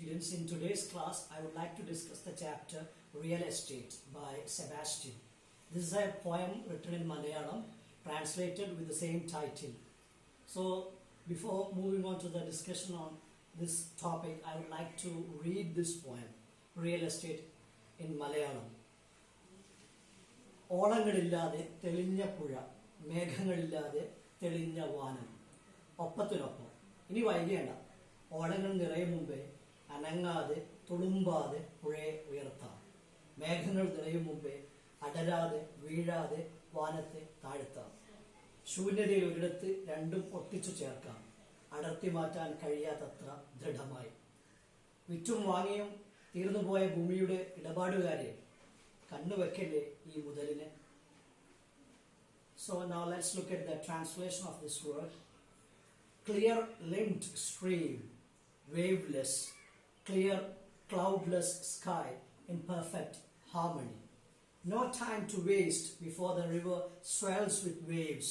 students, in today's class I would like to discuss the chapter Real Estate by Sebastian. This is a poem written in Malayalam, translated with the same title. So before moving on to the discussion on this topic, I would like to read this poem, Real Estate in Malayalam. ഓളങ്ങളില്ലാതെ തെളിഞ്ഞ പുഴ, മേഘങ്ങളില്ലാതെ തെളിഞ്ഞ വാനം, ഒപ്പത്തിനൊപ്പം. ഇനി വൈകിയണ്ട, ഓളങ്ങൾ നിറയും മുമ്പേ അനങ്ങാതെ തുളുമ്പാതെ പുഴയെ ഉയർത്താം. മേഘങ്ങൾ നിറയും മുമ്പേ അടരാതെ വീഴാതെ വാനത്തെ താഴ്ത്താം. ശൂന്യതയിൽ ഒരിടത്ത് രണ്ടും ഒട്ടിച്ചു ചേർക്കാം, അടർത്തി മാറ്റാൻ കഴിയാത്തത്ര ദൃഢമായി. വിറ്റും വാങ്ങിയും തീർന്നുപോയ ഭൂമിയുടെ ഇടപാടുകാരെ, കണ്ണുവെക്കല്ലേ ഈ മുതലിന്. So now let's look at the translation of this word. Clear limped stream, waveless, clear cloudless sky in perfect harmony. No time to waste before the river swells with waves.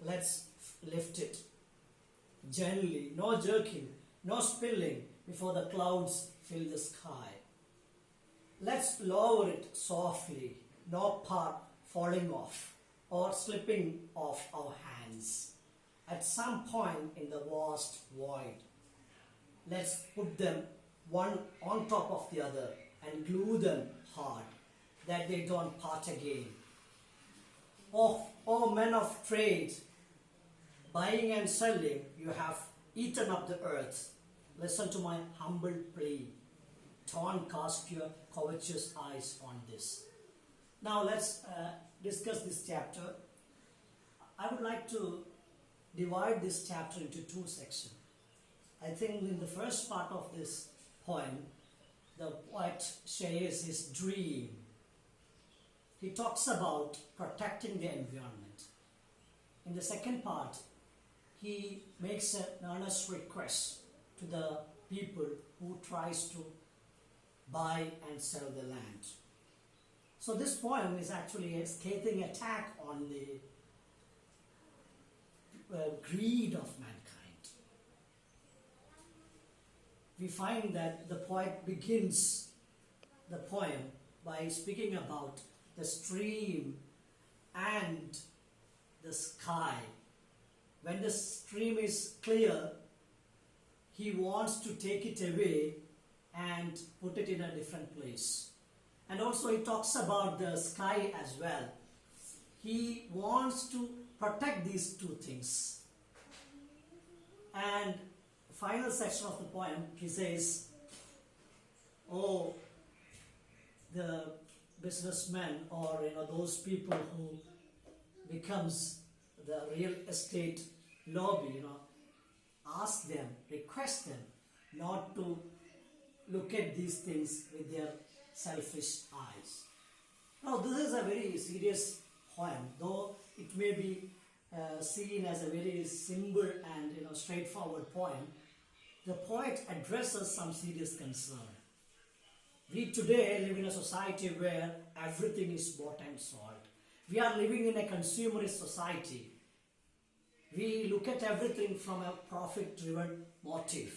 Let's lift it gently, no jerking, no spilling before the clouds fill the sky. Let's lower it softly, no part falling off or slipping off our hands. At some point in the vast void, let's put them one on top of the other and glue them hard, that they don't part again. Oh men of trade, buying and selling, you have eaten up the earth. Listen to my humble plea. Don't cast your covetous eyes on this. Now let's discuss this chapter. I would like to divide this chapter into two sections. I think in the first part of this poem, the poet shares his dream. He talks about protecting the environment. In the second part, he makes an earnest request to the people who tries to buy and sell the land. So this poem is actually a scathing attack on the greed of mankind. We find that the poet begins the poem by speaking about the stream and the sky. When the stream is clear, he wants to take it away and put it in a different place. And also he talks about the sky as well. He wants to protect these two things. And final section of the poem, he says, oh, the businessmen or those people who becomes the real estate lobby, ask them, request them not to look at these things with their selfish eyes. Now this is a very serious poem, though it may be seen as a very simple and straightforward poem. The poet addresses some serious concern. We today live in a society where everything is bought and sold. We are living in a consumerist society. We look at everything from a profit-driven motive.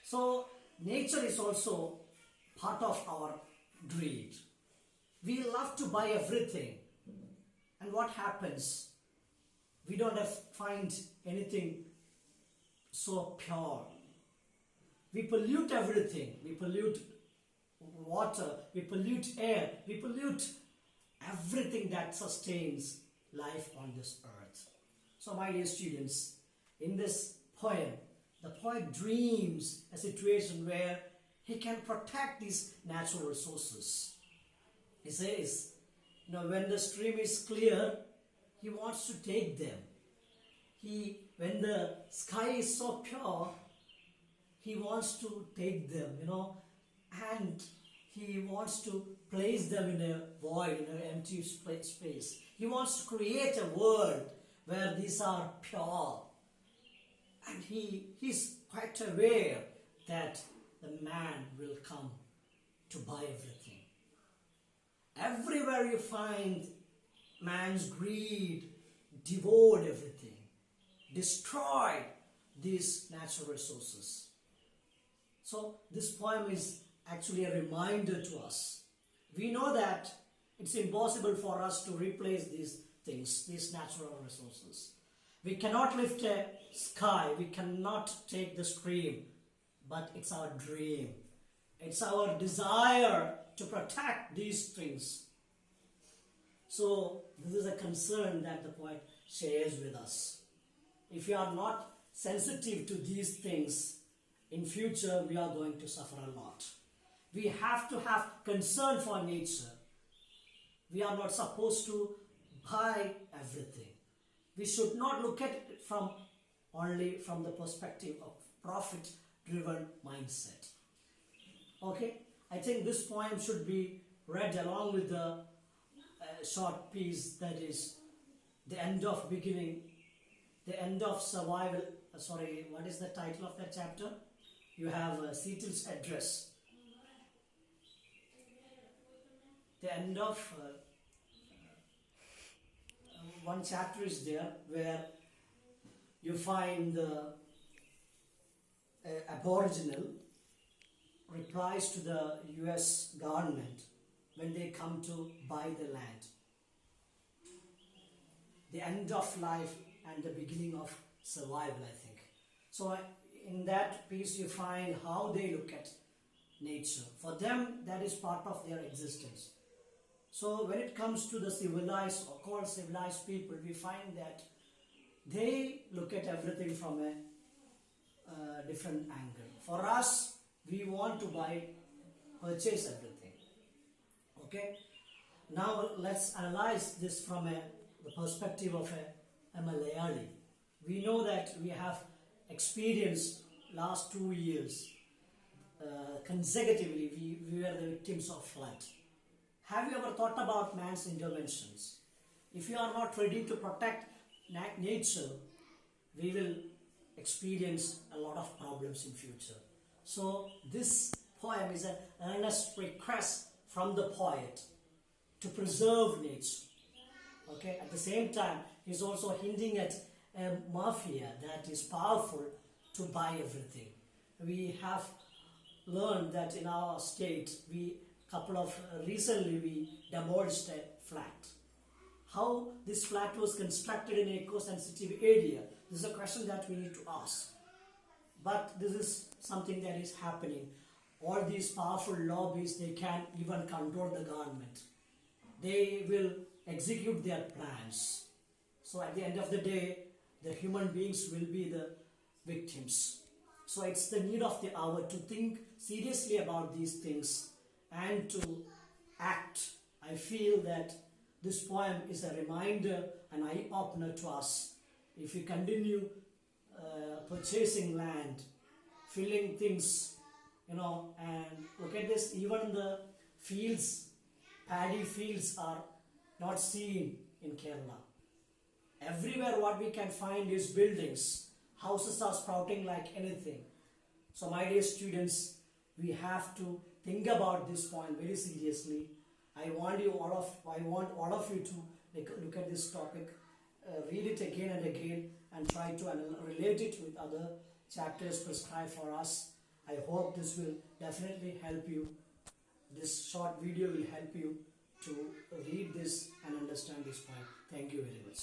So nature is also part of our greed. We love to buy everything. And what happens? We don't find anything so pure. We pollute everything. We pollute water. We pollute air. We pollute everything that sustains life on this earth. So my dear students, in this poem, the poet dreams a situation where he can protect these natural resources. He says, when the stream is clear, he wants to take them. When the sky is so pure, he wants to take them, and he wants to place them in a void, in an empty space. He wants to create a world where these are pure. And he's quite aware that the man will come to buy everything. Everywhere you find man's greed devoured everything, destroyed these natural resources. So this poem is actually a reminder to us. We know that it's impossible for us to replace these things, these natural resources. We cannot lift a sky, we cannot take the stream, but it's our dream. It's our desire to protect these things. So this is a concern that the poet shares with us. If we are not sensitive to these things, in future we are going to suffer a lot. We have to have concern for nature. We are not supposed to buy everything. We should not look at it only from the perspective of profit-driven mindset. Okay, I think this poem should be read along with the short piece that is the end of beginning, the end of survival. What is the title of that chapter? You have Seattle's address. The end of one chapter is there where you find the Aboriginal replies to the US government when they come to buy the land. The end of life and the beginning of survival, I think. So in that piece you find how they look at nature. For them, that is part of their existence. So when it comes to the civilized or called civilized people, we find that they look at everything from a different angle. For us, we want to purchase everything. Okay? Now let's analyze this from the perspective of a Malayali. We know that we have experienced last 2 years consecutively we were the victims of flood. Have you ever thought about man's interventions? If you are not ready to protect nature, we will experience a lot of problems in future. So this poem is an earnest request from the poet to preserve nature. Okay, at the same time, he's also hinting at a mafia that is powerful to buy everything. We have learned that in our state, recently we demolished a flat. How this flat was constructed in a eco-sensitive area, this is a question that we need to ask. But this is something that is happening. All these powerful lobbies, they can even control the government. They will execute their plans. So at the end of the day, the human beings will be the victims. So it's the need of the hour to think seriously about these things and to act. I feel that this poem is a reminder, an eye-opener to us. If we continue purchasing land, filling things, and look at this, even the fields, paddy fields are not seen in Kerala. Everywhere what we can find is buildings. Houses are sprouting like anything. So my dear students, we have to think about this point very seriously. I want all of you to look at this topic, read it again and again, and try to relate it with other chapters prescribed for us. I hope this will definitely help you. This short video will help you to read this and understand this point. Thank you very much.